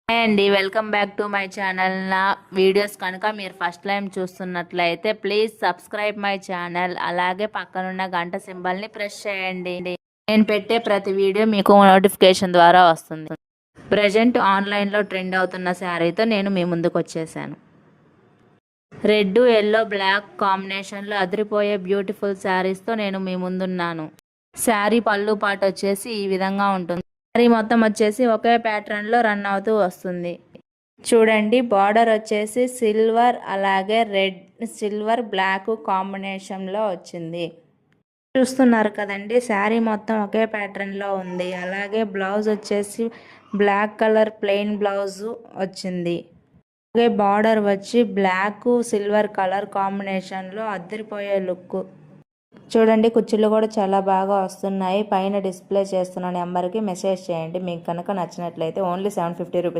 Hi అండి, welcome back to my channel. నా videos కనుక మీరు ఫస్ట్ టైం చూస్తున్నట్లయితే ప్లీజ్ సబ్స్క్రైబ్ మై ఛానల్. అలాగే పక్కనున్న గంట సింబల్ని ప్రెస్ చేయండి. నేను పెట్టే ప్రతి వీడియో మీకు నోటిఫికేషన్ ద్వారా వస్తుంది. ప్రజెంట్ ఆన్లైన్లో ట్రెండ్ అవుతున్న శారీతో నేను మీ ముందుకు వచ్చేసాను. రెడ్, ఎల్లో, బ్లాక్ కాంబినేషన్లో అదిరిపోయే బ్యూటిఫుల్ శారీస్తో నేను మీ ముందున్నాను. శారీ పళ్ళు పాటు వచ్చేసి ఈ విధంగా ఉంటుంది. శారీ మొత్తం వచ్చేసి ఒకే ప్యాటర్న్లో రన్ అవుతూ వస్తుంది. చూడండి, బార్డర్ వచ్చేసి సిల్వర్ అలాగే రెడ్, సిల్వర్ బ్లాక్ కాంబినేషన్లో వచ్చింది. చూస్తున్నారు కదండి, శారీ మొత్తం ఒకే ప్యాటర్న్లో ఉంది. అలాగే బ్లౌజ్ వచ్చేసి బ్లాక్ కలర్ ప్లెయిన్ బ్లౌజ్ వచ్చింది. అలాగే బార్డర్ వచ్చి బ్లాక్ సిల్వర్ కలర్ కాంబినేషన్లో అదిరిపోయే లుక్. చూడండి, కుర్చీలు కూడా చాలా బాగా వస్తున్నాయి. పైన డిస్ప్లే చేస్తున్న నెంబర్కి మెసేజ్ చేయండి. మీకు కనుక నచ్చినట్లయితే ఓన్లీ 750 రూపీస్.